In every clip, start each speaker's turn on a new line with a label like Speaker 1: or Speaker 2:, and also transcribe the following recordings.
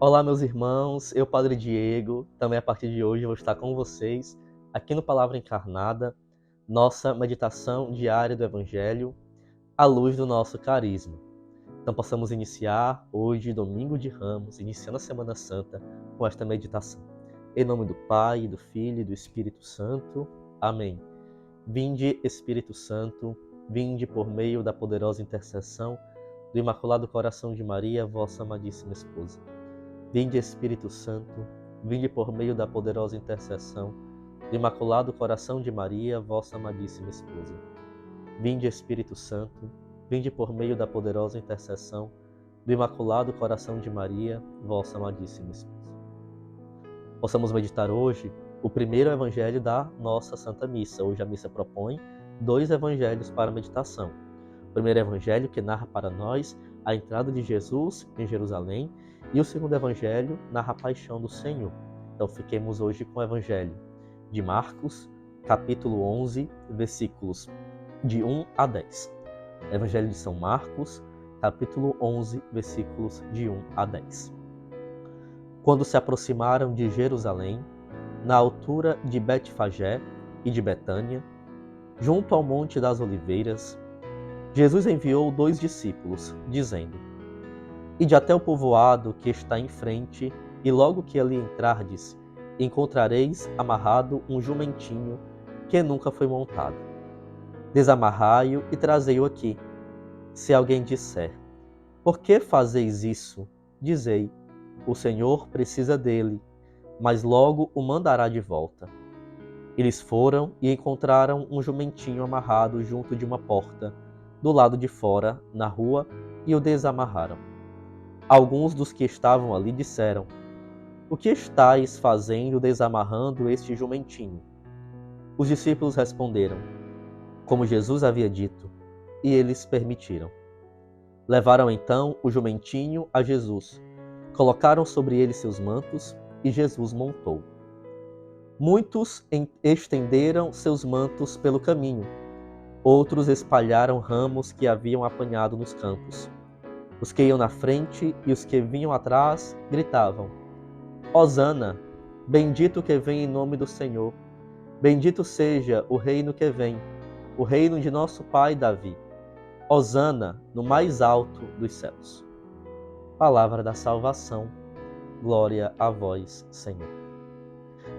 Speaker 1: Olá, meus irmãos, eu, Padre Diego, também a partir de hoje vou estar com vocês aqui no Palavra Encarnada, nossa meditação diária do Evangelho, à luz do nosso carisma. Então possamos iniciar hoje, domingo de Ramos, iniciando a Semana Santa, com esta meditação. Em nome do Pai, do Filho e do Espírito Santo. Amém. Vinde, Espírito Santo, vinde por meio da poderosa intercessão do Imaculado Coração de Maria, vossa amadíssima esposa. Vinde, Espírito Santo, vinde por meio da poderosa intercessão do Imaculado Coração de Maria, vossa amadíssima esposa. Vinde, Espírito Santo, vinde por meio da poderosa intercessão do Imaculado Coração de Maria, vossa amadíssima esposa. Possamos meditar hoje o primeiro evangelho da nossa Santa Missa. Hoje a missa propõe 2 evangelhos para meditação. O primeiro evangelho que narra para nós a entrada de Jesus em Jerusalém, e o segundo evangelho narra a paixão do Senhor. Então fiquemos hoje com o evangelho de Marcos, capítulo 11, versículos de 1 a 10. Evangelho de São Marcos, capítulo 11, versículos de 1 a 10. Quando se aproximaram de Jerusalém, na altura de Betfagé e de Betânia, junto ao Monte das Oliveiras, Jesus enviou 2 discípulos, dizendo: Ide até o povoado que está em frente, e logo que ali entrardes, encontrareis amarrado um jumentinho que nunca foi montado. Desamarrai-o e trazei-o aqui. Se alguém disser: Por que fazeis isso? Dizei: O Senhor precisa dele, mas logo o mandará de volta. Eles foram e encontraram um jumentinho amarrado junto de uma porta, do lado de fora, na rua, e o desamarraram. Alguns dos que estavam ali disseram: O que estáis fazendo desamarrando este jumentinho? Os discípulos responderam, como Jesus havia dito, e eles permitiram. Levaram então o jumentinho a Jesus, colocaram sobre ele seus mantos, e Jesus montou. Muitos estenderam seus mantos pelo caminho, outros espalharam ramos que haviam apanhado nos campos. Os que iam na frente e os que vinham atrás gritavam: Hosana, bendito que vem em nome do Senhor. Bendito seja o reino que vem, o reino de nosso pai Davi. Hosana no mais alto dos céus. Palavra da salvação. Glória a vós, Senhor.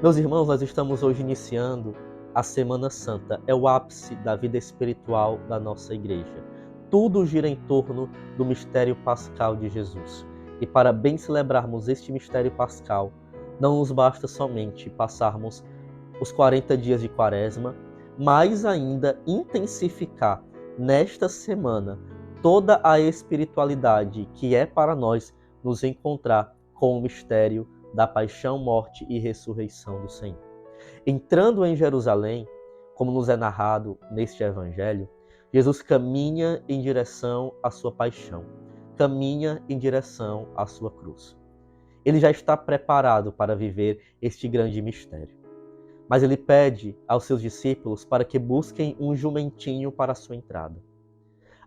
Speaker 1: Meus irmãos, nós estamos hoje iniciando a Semana Santa. É o ápice da vida espiritual da nossa igreja. Tudo gira em torno do mistério pascal de Jesus. E para bem celebrarmos este mistério pascal, não nos basta somente passarmos os 40 dias de Quaresma, mas ainda intensificar nesta semana toda a espiritualidade que é para nós nos encontrar com o mistério da paixão, morte e ressurreição do Senhor. Entrando em Jerusalém, como nos é narrado neste evangelho, Jesus caminha em direção à sua paixão, caminha em direção à sua cruz. Ele já está preparado para viver este grande mistério. Mas ele pede aos seus discípulos para que busquem um jumentinho para a sua entrada.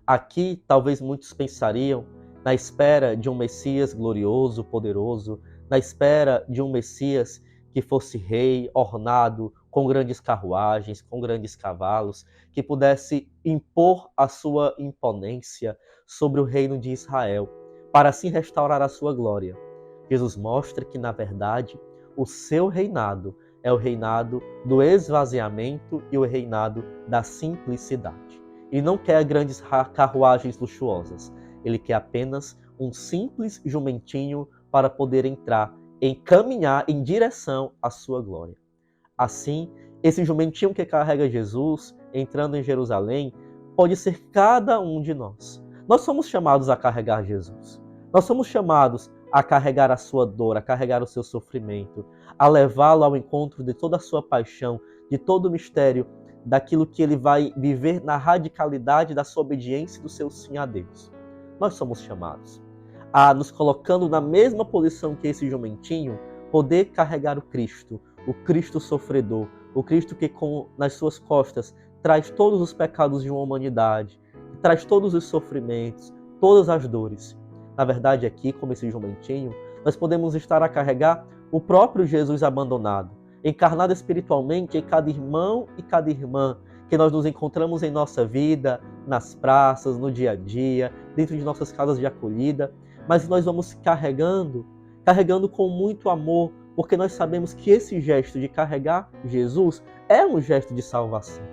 Speaker 1: Aqui, talvez muitos pensariam na espera de um Messias glorioso, poderoso, na espera de um Messias que fosse rei, ornado, com grandes carruagens, com grandes cavalos, que pudesse impor a sua imponência sobre o reino de Israel, para assim restaurar a sua glória. Jesus mostra que, na verdade, o seu reinado é o reinado do esvaziamento e o reinado da simplicidade. Ele não quer grandes carruagens luxuosas, ele quer apenas um simples jumentinho para poder entrar, caminhar em direção à sua glória. Assim, esse jumentinho que carrega Jesus, entrando em Jerusalém, pode ser cada um de nós. Nós somos chamados a carregar Jesus. Nós somos chamados a carregar a sua dor, a carregar o seu sofrimento, a levá-lo ao encontro de toda a sua paixão, de todo o mistério, daquilo que ele vai viver na radicalidade da sua obediência e do seu sim a Deus. Nós somos chamados a, nos colocando na mesma posição que esse jumentinho, poder carregar o Cristo sofredor, o Cristo que nas suas costas traz todos os pecados de uma humanidade, traz todos os sofrimentos, todas as dores. Na verdade, aqui, como esse jumentinho, nós podemos estar a carregar o próprio Jesus abandonado, encarnado espiritualmente em cada irmão e cada irmã que nós nos encontramos em nossa vida, nas praças, no dia a dia, dentro de nossas casas de acolhida, mas nós vamos carregando com muito amor, porque nós sabemos que esse gesto de carregar Jesus é um gesto de salvação.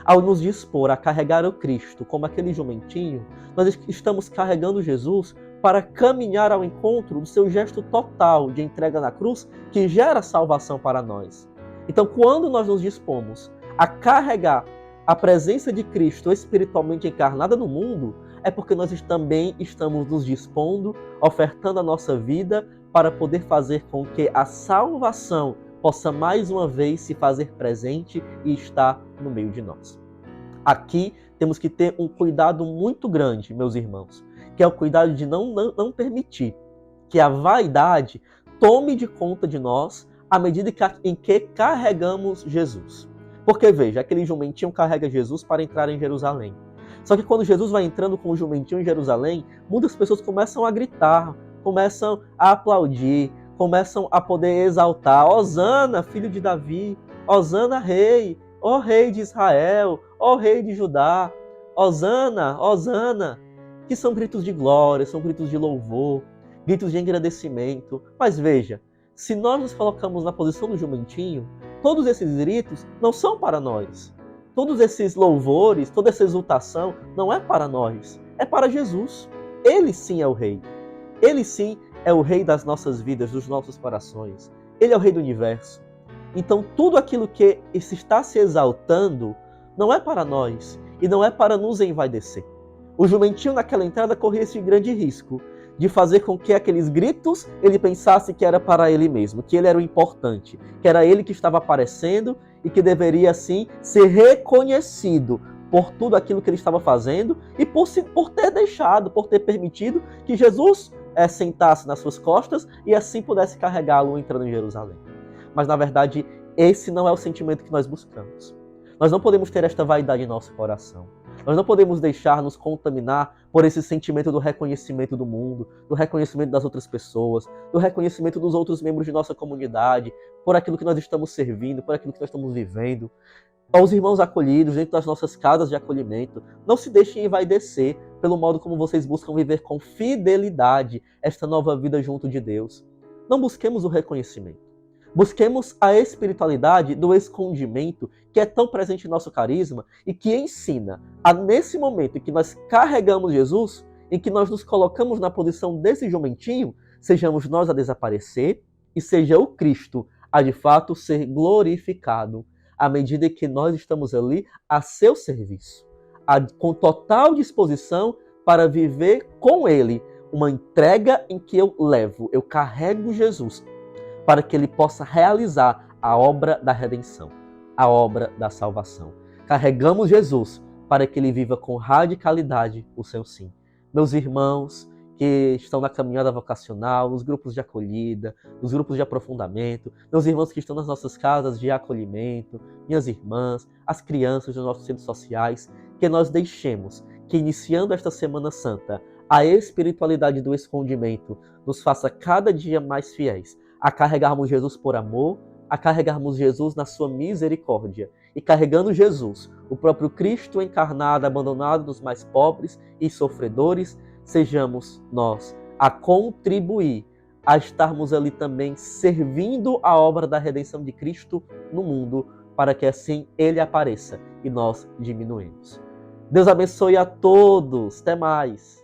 Speaker 1: Ao nos dispor a carregar o Cristo como aquele jumentinho, nós estamos carregando Jesus para caminhar ao encontro do seu gesto total de entrega na cruz, que gera salvação para nós. Então, quando nós nos dispomos a carregar a presença de Cristo espiritualmente encarnada no mundo, é porque nós também estamos nos dispondo, ofertando a nossa vida para poder fazer com que a salvação possa mais uma vez se fazer presente e estar no meio de nós. Aqui temos que ter um cuidado muito grande, meus irmãos, que é o cuidado de não permitir que a vaidade tome de conta de nós à medida em que carregamos Jesus. Porque veja, aquele jumentinho carrega Jesus para entrar em Jerusalém. Só que quando Jesus vai entrando com o jumentinho em Jerusalém, muitas pessoas começam a gritar, começam a aplaudir, começam a poder exaltar: Hosana, filho de Davi, Hosana, rei, ó rei de Israel, ó rei de Judá, Hosana, Hosana, que são gritos de glória, são gritos de louvor, gritos de agradecimento. Mas veja, se nós nos colocamos na posição do jumentinho, todos esses gritos não são para nós. Todos esses louvores, toda essa exultação não é para nós, é para Jesus. Ele sim é o rei. Ele sim é o rei das nossas vidas, dos nossos corações. Ele é o rei do universo. Então tudo aquilo que está se exaltando não é para nós e não é para nos envaidecer. O jumentinho naquela entrada corria esse grande risco de fazer com que aqueles gritos ele pensasse que era para ele mesmo, que ele era o importante, que era ele que estava aparecendo e que deveria, assim, ser reconhecido por tudo aquilo que ele estava fazendo e por ter deixado, por ter permitido que Jesus sentasse nas suas costas e assim pudesse carregá-lo entrando em Jerusalém. Mas, na verdade, esse não é o sentimento que nós buscamos. Nós não podemos ter esta vaidade em nosso coração. Nós não podemos deixar nos contaminar por esse sentimento do reconhecimento do mundo, do reconhecimento das outras pessoas, do reconhecimento dos outros membros de nossa comunidade, por aquilo que nós estamos servindo, por aquilo que nós estamos vivendo. Aos irmãos acolhidos dentro das nossas casas de acolhimento, não se deixem envaidecer pelo modo como vocês buscam viver com fidelidade esta nova vida junto de Deus. Não busquemos o reconhecimento. Busquemos a espiritualidade do escondimento que é tão presente em nosso carisma e que ensina a, nesse momento em que nós carregamos Jesus, em que nós nos colocamos na posição desse jumentinho, sejamos nós a desaparecer e seja o Cristo a de fato ser glorificado, à medida que nós estamos ali a seu serviço, com total disposição para viver com Ele uma entrega em que eu carrego Jesus, para que ele possa realizar a obra da redenção, a obra da salvação. Carregamos Jesus para que ele viva com radicalidade o seu sim. Meus irmãos que estão na caminhada vocacional, nos grupos de acolhida, nos grupos de aprofundamento, meus irmãos que estão nas nossas casas de acolhimento, minhas irmãs, as crianças dos nossos centros sociais, que nós deixemos que, iniciando esta Semana Santa, a espiritualidade do escondimento nos faça cada dia mais fiéis a carregarmos Jesus por amor, a carregarmos Jesus na sua misericórdia e carregando Jesus, o próprio Cristo encarnado, abandonado dos mais pobres e sofredores, sejamos nós a contribuir, a estarmos ali também servindo a obra da redenção de Cristo no mundo, para que assim Ele apareça e nós diminuímos. Deus abençoe a todos. Até mais.